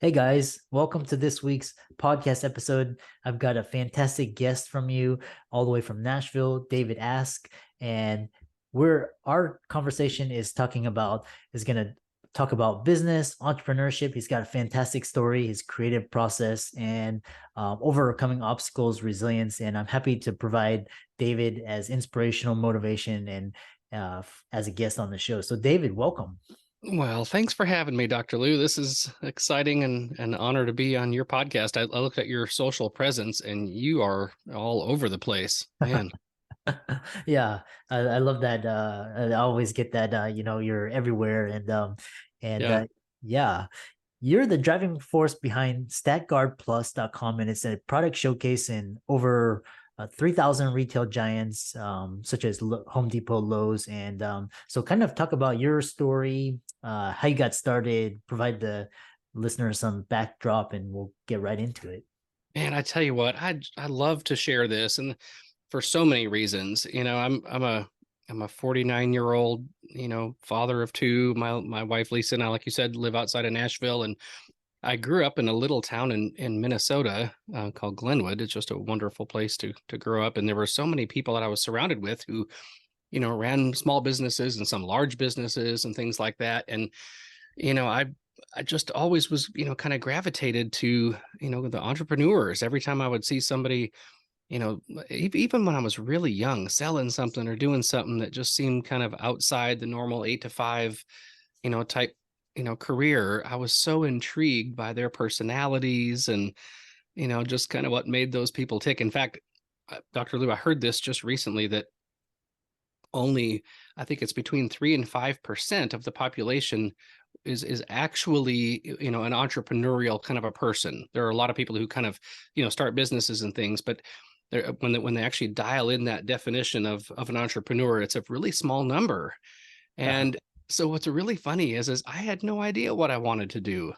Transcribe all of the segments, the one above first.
Hey guys, welcome to this week's podcast episode. I've got a fantastic guest from you all the way from Nashville, David Ask, and our conversation is going to talk about business, entrepreneurship. He's got a fantastic story, his creative process, and overcoming obstacles, resilience. And I'm happy to provide David as inspirational motivation and as a guest on the show. So, David, welcome. Well, thanks for having me, Dr. Lou. This is exciting and an honor to be on your podcast. I looked at your social presence and you are all over the place, man. Yeah, I love that. I always get that. You're everywhere, and Yeah. yeah, you're the driving force behind StatGuardPlus.com, and it's a product showcase in over 3,000 retail giants, such as Home Depot, Lowe's, and so kind of talk about your story, how you got started, provide the listener some backdrop, and we'll get right into it. Man, I tell you what, I love to share this and for so many reasons. I'm a 49-year-old, father of two. My wife Lisa and I, like you said, live outside of Nashville, and I grew up in a little town in Minnesota called Glenwood. It's just a wonderful place to grow up. And there were so many people that I was surrounded with who, ran small businesses and some large businesses and things like that. And, you know, I I just always was, kind of gravitated to, the entrepreneurs. Every time I would see somebody, even when I was really young, selling something or doing something that just seemed kind of outside the normal 8 to 5, type career, I was so intrigued by their personalities and just kind of what made those people tick. In fact, Dr. Lou, I heard this just recently that only, I think it's between 3 and 5% of the population is actually an entrepreneurial kind of a person. There are a lot of people who kind of start businesses and things, but when they actually dial in that definition of an entrepreneur, it's a really small number. Uh, And so what's really funny is I had no idea what I wanted to do.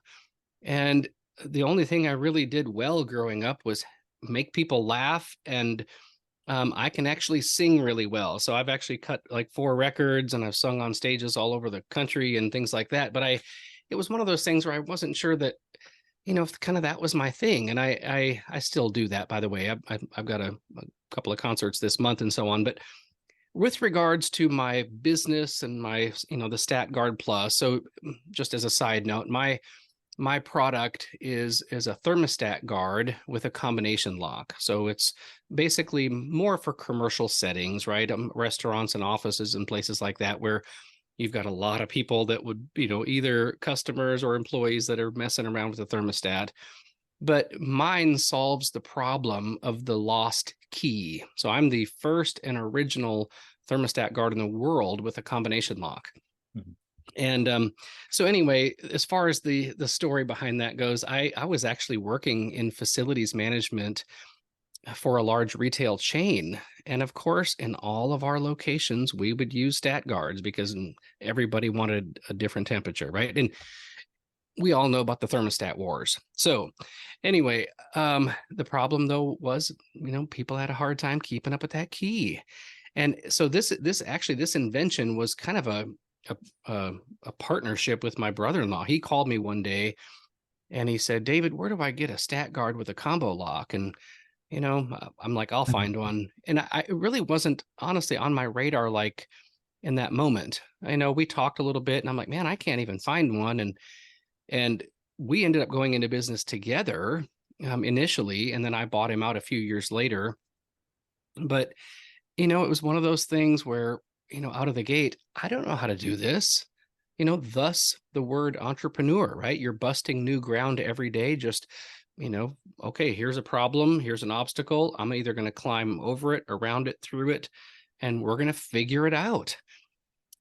And the only thing I really did well growing up was make people laugh. And I can actually sing really well. So I've actually cut like 4 records and I've sung on stages all over the country and things like that. But it was one of those things where I wasn't sure that, if kind of that was my thing. And I still do that, by the way. I've got a couple of concerts this month and so on. But with regards to my business and my, the StatGuard Plus. So just as a side note, my product is a thermostat guard with a combination lock. So it's basically more for commercial settings, right? Restaurants and offices and places like that, where you've got a lot of people that would, either customers or employees that are messing around with the thermostat. But mine solves the problem of the lost key. So I'm the first and original thermostat guard in the world with a combination lock. mhm. And so anyway, as far as the story behind that goes, I was actually working in facilities management for a large retail chain. And of course, in all of our locations, we would use stat guards because everybody wanted a different temperature, right? And we all know about the thermostat wars. So anyway, the problem though was, people had a hard time keeping up with that key. And so this invention was kind of a, a partnership with my brother-in-law. He called me one day and he said, David, where do I get a stat guard with a combo lock? And, I'm like, I'll find one. And it really wasn't honestly on my radar, like in that moment. I know we talked a little bit and I'm like, man, I can't even find one. And we ended up going into business together initially. And then I bought him out a few years later. But it was one of those things where, out of the gate, I don't know how to do this. Thus the word entrepreneur, right? You're busting new ground every day. Just, okay, here's a problem, here's an obstacle. I'm either going to climb over it, around it, through it, and we're going to figure it out.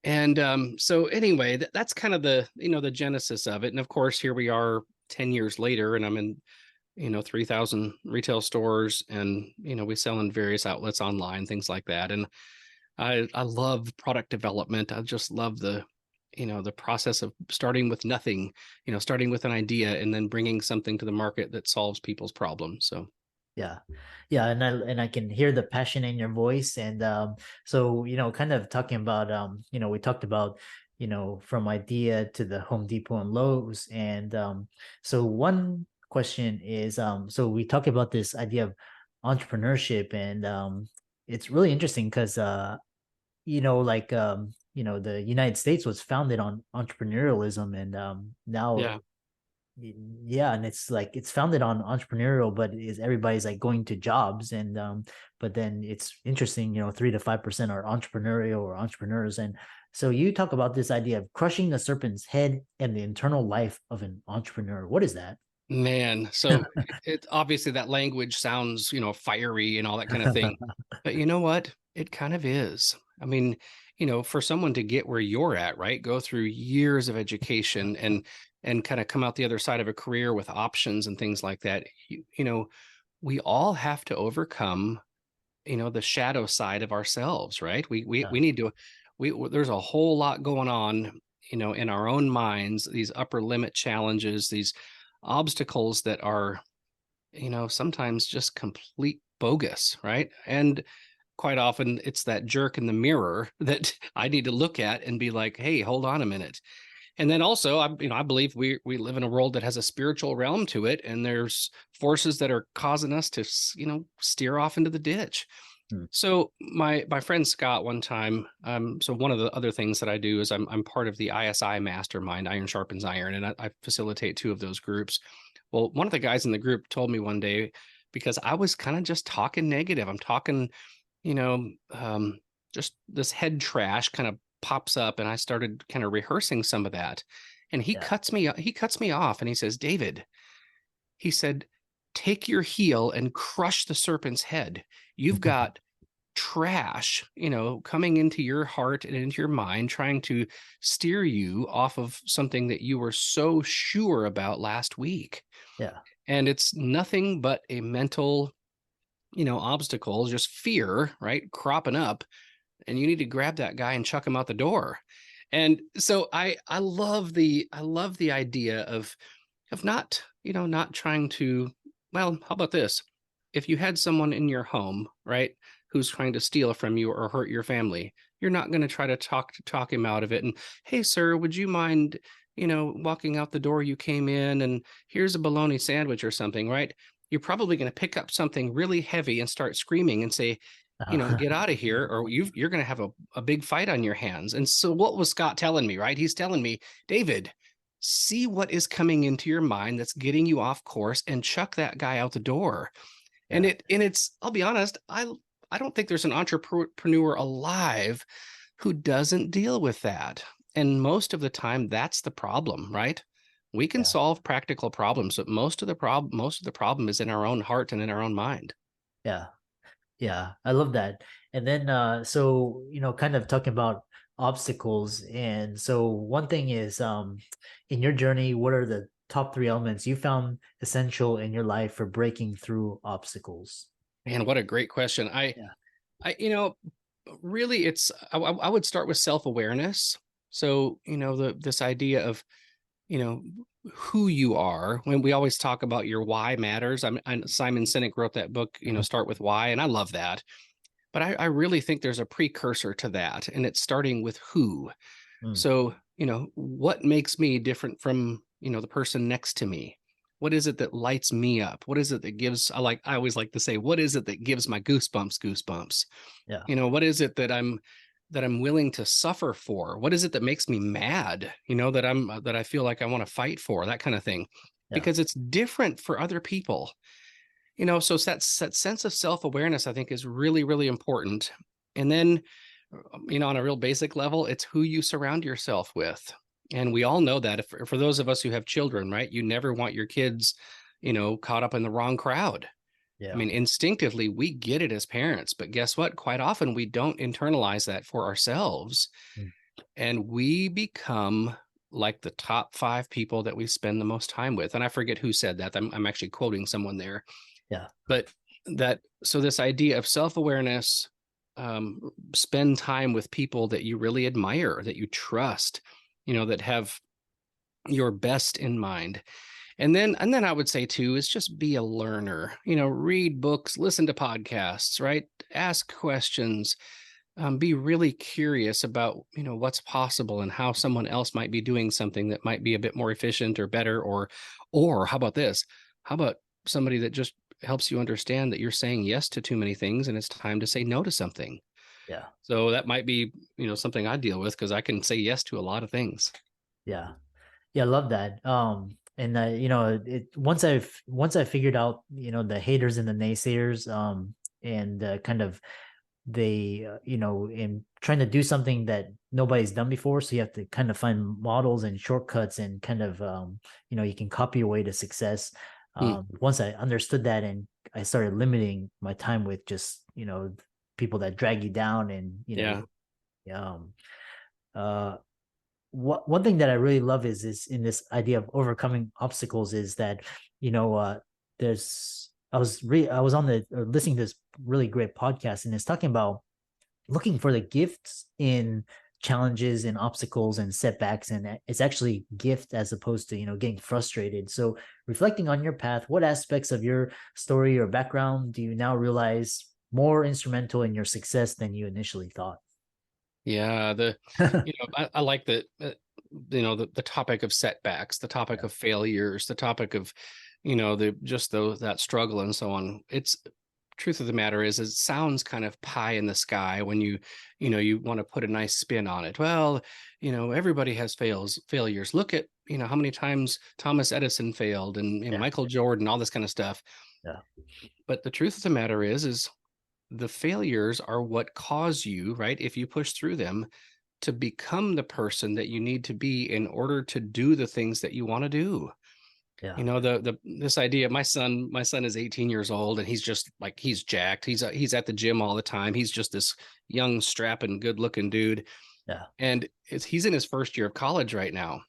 And so anyway, that's kind of the genesis of it. And of course, here we are 10 years later, and I'm in 3,000 retail stores, and we sell in various outlets online, things like that. And I love product development. I just love the process of starting with nothing, starting with an idea and then bringing something to the market that solves people's problems. So Yeah. Yeah, and I can hear the passion in your voice. And so, kind of talking about we talked about from idea to the Home Depot and Lowe's. And so one question is, so we talk about this idea of entrepreneurship, and it's really interesting because the United States was founded on entrepreneurialism, and now, Yeah. yeah, and it's like it's founded on entrepreneurial, but is everybody's like going to jobs, and but then it's interesting, 3 to 5% are entrepreneurial or entrepreneurs. And so you talk about this idea of crushing the serpent's head and the internal life of an entrepreneur. What is that? Man, so it obviously that language sounds, fiery and all that kind of thing. But you know what? It kind of is. I mean, for someone to get where you're at, right? Go through years of education and kind of come out the other side of a career with options and things like that. We all have to overcome, the shadow side of ourselves, right? Yeah, We need to there's a whole lot going on, in our own minds, these upper limit challenges, these obstacles that are, sometimes just complete bogus, right? And quite often it's that jerk in the mirror that I need to look at and be like, hey, hold on a minute. And then also, I believe we live in a world that has a spiritual realm to it, and there's forces that are causing us to, steer off into the ditch. mm, So my friend Scott one time, so one of the other things that I do is I'm part of the ISI Mastermind, Iron Sharpens Iron, and I facilitate two of those groups. Well, one of the guys in the group told me one day, because I was kind of just talking negative. I'm talking, you know, um, just this head trash kind of pops up, and I started kind of rehearsing some of that. And yeah. he cuts me off and he says, David, he said, take your heel and crush the serpent's head. You've got trash, coming into your heart and into your mind, trying to steer you off of something that you were so sure about last week. Yeah, And it's nothing but a mental, obstacle, just fear, right? Cropping up. And you need to grab that guy and chuck him out the door. And so I love the idea of not, not trying to, well, how about this? If you had someone in your home, right, who's trying to steal from you or hurt your family, you're not going to try to talk him out of it. And, hey, sir, would you mind, walking out the door you came in, and here's a bologna sandwich or something, right? You're probably going to pick up something really heavy and start screaming and say, get out of here, or you're going to have a big fight on your hands. And so what was Scott telling me, right? He's telling me, David, see what is coming into your mind that's getting you off course and chuck that guy out the door. And yeah, it's, I'll be honest, I don't think there's an entrepreneur alive who doesn't deal with that. And most of the time that's the problem, right? We can yeah, solve practical problems, but most of the problem is in our own heart and in our own mind. yeah. Yeah, I love that. And then so kind of talking about obstacles. And so one thing is, in your journey, what are the top three elements you found essential in your life for breaking through obstacles? Man, what a great question. Yeah. I really I would start with self-awareness. So, this idea of, you know, who you are. When we always talk about your why matters. Simon Sinek wrote that book, Start with Why, and I love that. But I really think there's a precursor to that, and it's starting with who. Mm, So, what makes me different from, the person next to me? What is it that lights me up? What is it that gives, I always like to say, what is it that gives my goosebumps? yeah. What is it that I'm willing to suffer for? What is it that makes me mad? That I feel like I want to fight for, that kind of thing, Yeah. because it's different for other people. So that sense of self-awareness, I think, is really, really important. And then, on a real basic level, it's who you surround yourself with. And we all know that for those of us who have children, right? You never want your kids, caught up in the wrong crowd. I Yeah. mean, instinctively, we get it as parents, but guess what? Quite often we don't internalize that for ourselves. Mm, And we become like the top 5 people that we spend the most time with. And I forget who said that. I'm actually quoting someone there. yeah. But so this idea of self-awareness, spend time with people that you really admire, that you trust, that have your best in mind. And then I would say too is just be a learner. Read books, listen to podcasts, right? Ask questions. be really curious about, what's possible and how someone else might be doing something that might be a bit more efficient or better, or how about this? How about somebody that just helps you understand that you're saying yes to too many things and it's time to say no to something. Yeah. So that might be, something I deal with because I can say yes to a lot of things. Yeah. Yeah, I love that. And you know, once I figured out, the haters and the naysayers, and kind of they, in trying to do something that nobody's done before, so you have to kind of find models and shortcuts and kind of, you can copy your way to success. Hmm. Once I understood that, and I started limiting my time with just, people that drag you down, and Yeah. um, uh, one thing that I really love is in this idea of overcoming obstacles is that, you know there's I was on the listening to this really great podcast, and it's talking about looking for the gifts in challenges and obstacles and setbacks, and it's actually gift as opposed to, getting frustrated. So reflecting on your path, what aspects of your story or background do you now realize more instrumental in your success than you initially thought? Yeah. I like that, the topic of setbacks, the topic Yeah. of failures, the topic of, that struggle and so on. It's truth of the matter is it sounds kind of pie in the sky when you want to put a nice spin on it. Well, everybody has failures. Look at, how many times Thomas Edison failed and Yeah. Michael Jordan, all this kind of stuff. Yeah. But the truth of the matter is the failures are what cause you, right? If you push through them, to become the person that you need to be in order to do the things that you want to do. Yeah. The this idea, my son is 18 years old and he's just like, he's jacked. He's at the gym all the time. He's just this young, strapping, good looking dude. Yeah. And he's in his first year of college right now.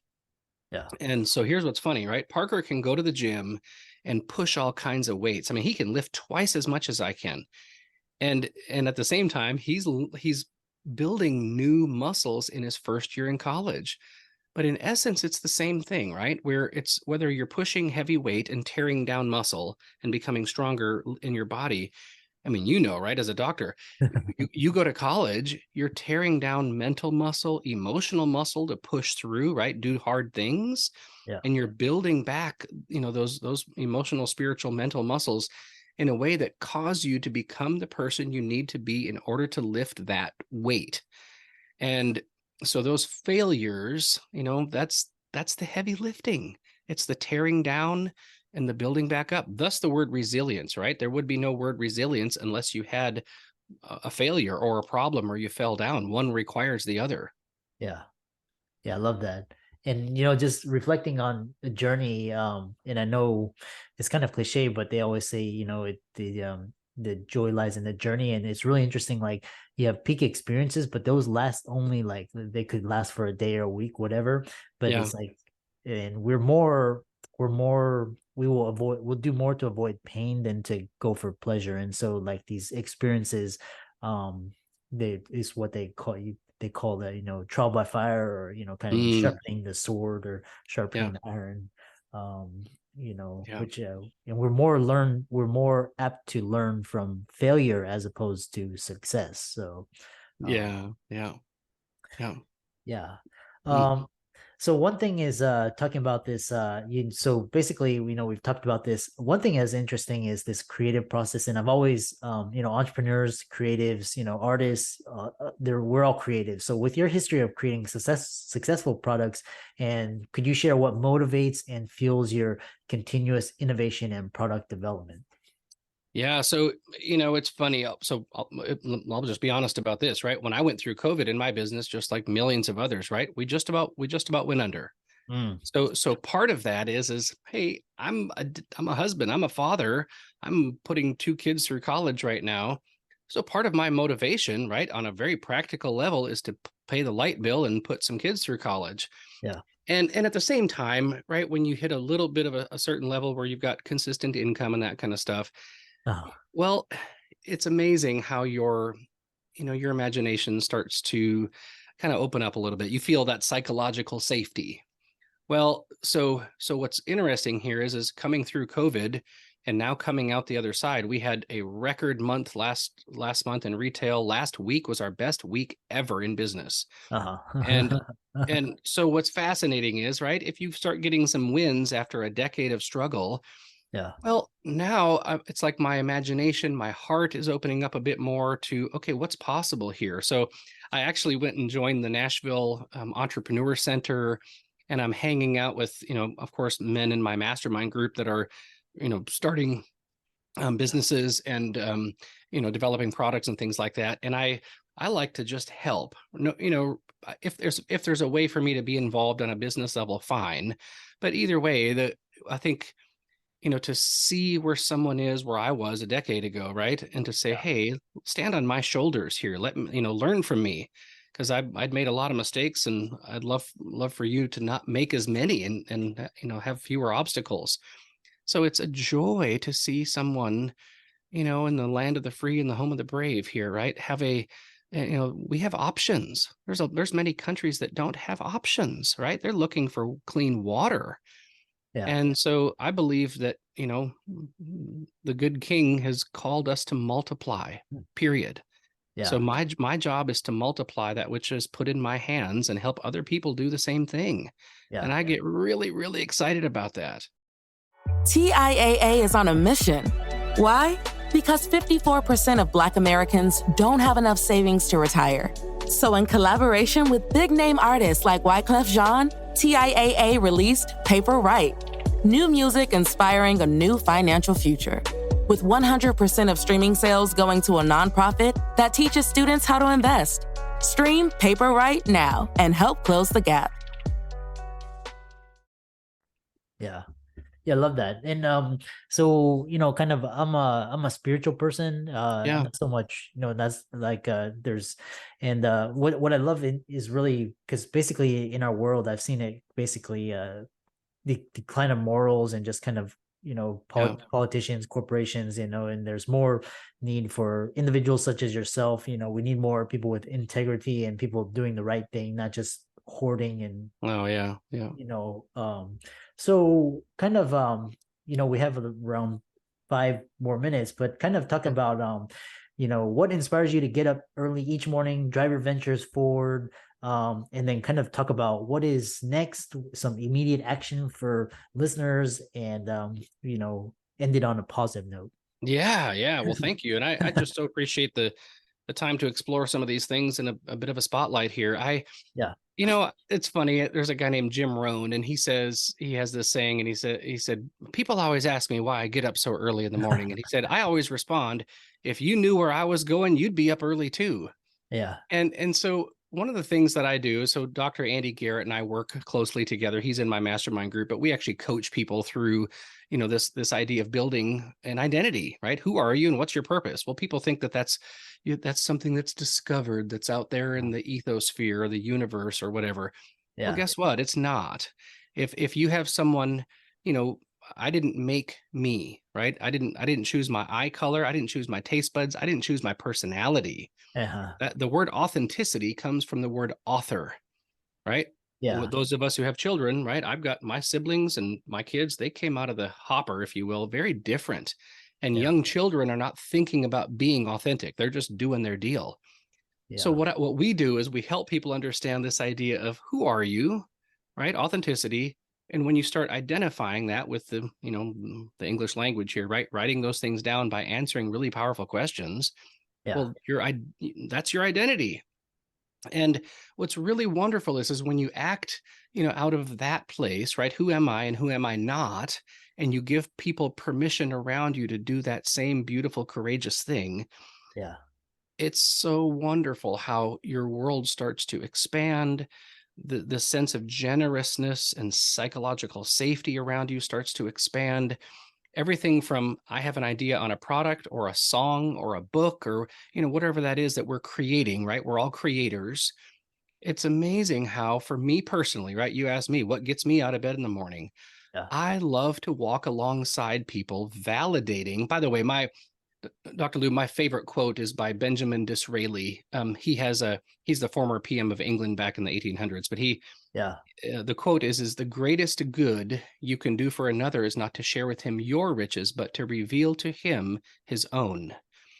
Yeah. And so here's what's funny, right? Parker can go to the gym and push all kinds of weights. I mean, he can lift twice as much as I can. And at the same time, he's building new muscles in his first year in college. But in essence, it's the same thing, right? Where it's whether you're pushing heavy weight and tearing down muscle and becoming stronger in your body. I mean, right? As a doctor, you go to college, you're tearing down mental muscle, emotional muscle to push through, right? Do hard things. Yeah. And you're building back, those emotional, spiritual, mental muscles in a way that cause you to become the person you need to be in order to lift that weight. And so those failures, that's the heavy lifting. It's the tearing down and the building back up. Thus the word resilience, right? There would be no word resilience unless you had a failure or a problem or you fell down. One requires the other. Yeah. Yeah, I love that. And just reflecting on the journey, and I know it's kind of cliche, but they always say, the joy lies in the journey. And it's really interesting. Like, you have peak experiences, but those last only, like, they could last for a day or a week, whatever. But Yeah. it's like, and we'll do more to avoid pain than to go for pleasure. And so, like, these experiences, they is what they call that, trial by fire, or, kind of Mm, sharpening the sword or yeah. sharpening the iron. Yeah. Which, and we're more apt to learn from failure as opposed to success. So, um, Yeah. Yeah. Yeah. yeah. Mm. So one thing is, talking about this, so basically, we've talked about this. One thing that's interesting is this creative process. And I've always, entrepreneurs, creatives, artists, we're all creative. So with your history of creating successful products, and could you share what motivates and fuels your continuous innovation and product development? Yeah. So, it's funny. So I'll just be honest about this, right? When I went through COVID in my business, just like millions of others, right? We just about went under. Mm, So part of that is, hey, I'm a husband, I'm a father, I'm putting two kids through college right now. So part of my motivation, right, on a very practical level, is to pay the light bill and put some kids through college. yeah. And at the same time, right, when you hit a little bit of a certain level where you've got consistent income and that kind of stuff, Oh, well, it's amazing how your imagination starts to kind of open up a little bit. You feel that psychological safety. Well, so what's interesting here is coming through COVID And now coming out the other side, we had a record month last month in retail. Last week was our best week ever in business. And Uh-huh. and so what's fascinating is, right, if you start getting some wins after a decade of struggle, Yeah. well, now it's like my imagination, my heart is opening up a bit more to, okay, what's possible here? So I actually went and joined the Nashville Entrepreneur Center, and I'm hanging out with, of course, men in my mastermind group that are, starting businesses and, developing products and things like that. And I like to just help. No, if there's a way for me to be involved on a business level, fine. But either way, I think to see where someone is where I was a decade ago, right? And to say, Yeah. hey, stand on my shoulders here. Let me, learn from me. Because I'd made a lot of mistakes, and I'd love for you to not make as many, and have fewer obstacles. So it's a joy to see someone, in the land of the free and the home of the brave here, right? We have options. There's many countries that don't have options, right? They're looking for clean water. Yeah. And so I believe that, the good king has called us to multiply, period. So Yeah. my job is to multiply that which is put in my hands and help other people do the same thing. And Yeah. I get really, really excited about that. TIAA is on a mission. Why? Because 54% of Black Americans don't have enough savings to retire. So in collaboration with big-name artists like Wyclef Jean, TIAA released Paper Right, new music inspiring a new financial future. With 100% of streaming sales going to a nonprofit that teaches students how to invest. Stream Paper Right now and help close the gap. Yeah. Yeah, I love that. And so kind of I'm a spiritual person. Yeah. Not so much, that's like there's and what I love is really because basically in our world I've seen it basically the decline of morals and just kind of Yeah. politicians, corporations, and there's more need for individuals such as yourself. We need more people with integrity and people doing the right thing, not just hoarding and Oh, yeah. Yeah. so kind of we have around 5 more minutes, but kind of talk Okay. about what inspires you to get up early each morning, drive your ventures forward, and then kind of talk about what is next, some immediate action for listeners, and end it on a positive note. Yeah. Yeah. Well, thank you. And I just so appreciate the time to explore some of these things in a bit of a spotlight here. Yeah. It's funny. There's a guy named Jim Rohn, and he says he has this saying, and he said, people always ask me why I get up so early in the morning. And he said, I always respond, if you knew where I was going, you'd be up early too. Yeah. And so one of the things that I do, so Dr. Andy Garrett and I work closely together. He's in my mastermind group, but we actually coach people through, this idea of building an identity, right? Who are you and what's your purpose? Well, people think that that's something that's discovered, that's out there in the ethosphere or the universe or whatever. Well, Yeah. guess what? It's not. If you have someone, I didn't make me, right? I didn't choose my eye color. I didn't choose my taste buds. I didn't choose my personality. Uh-huh. That the word authenticity comes from the word author, right? Yeah. Those of us who have children, right? I've got my siblings and my kids, they came out of the hopper, if you will, very different. And Yeah. young children are not thinking about being authentic. They're just doing their deal. So Yeah. what we do is we help people understand this idea of who are you, right? Authenticity. And when you start identifying that with the English language here, right? Writing those things down by answering really powerful questions, Yeah. well, that's your identity. And what's really wonderful is when you act, out of that place, right? Who am I and who am I not? And you give people permission around you to do that same beautiful, courageous thing. Yeah. It's so wonderful how your world starts to expand. The sense of generousness and psychological safety around you starts to expand. Everything from I have an idea on a product or a song or a book or whatever that is that we're creating, right? We're all creators. It's amazing how, for me personally, right? You asked me what gets me out of bed in the morning. Yeah. I love to walk alongside people validating. By the way, Dr. Lou, my favorite quote is by Benjamin Disraeli. He's the former PM of England back in the 1800s, but the quote is the greatest good you can do for another is not to share with him your riches, but to reveal to him his own.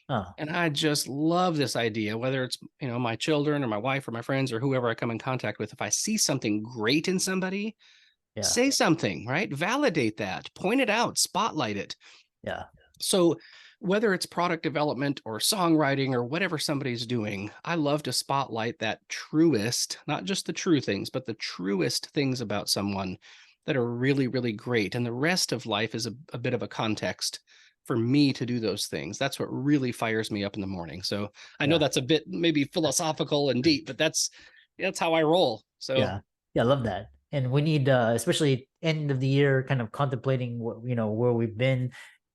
Oh, And I just love this idea, whether it's, my children or my wife or my friends or whoever I come in contact with. If I see something great in somebody, yeah, say something, right? Validate that, point it out, spotlight it. yeah, So whether it's product development or songwriting or whatever somebody's doing, I love to spotlight that truest, not just the true things, but the truest things about someone that are really, really great. And the rest of life is a bit of a context for me to do those things. That's what really fires me up in the morning. So I know yeah. that's a bit maybe philosophical and deep, but that's how I roll. So Yeah, I love that. And we need, especially end of the year, kind of contemplating what, where we've been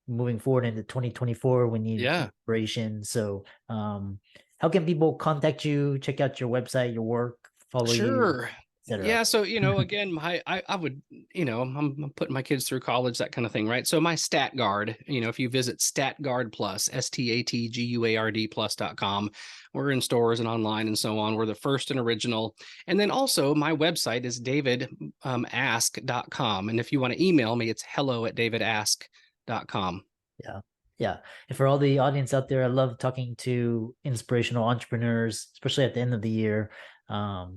moving forward into 2024. We need yeah. inspiration. So, how can people contact you, check out your website, your work, follow you, Sure. etc.? Yeah. So, again, I would, I'm putting my kids through college, that kind of thing, right? So my StatGuard, if you visit StatGuardPlus, StatGuardPlus.com, we're in stores and online and so on. We're the first and original. And then also my website is davidask.com. And if you want to email me, it's hello@davidask.com. Yeah. Yeah. And for all the audience out there, I love talking to inspirational entrepreneurs, especially at the end of the year,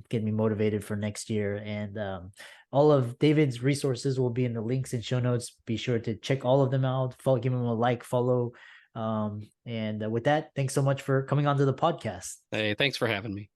get me motivated for next year. And all of David's resources will be in the links and show notes. Be sure to check all of them out. Give him a like, follow. And with that, thanks so much for coming onto the podcast. Hey, thanks for having me.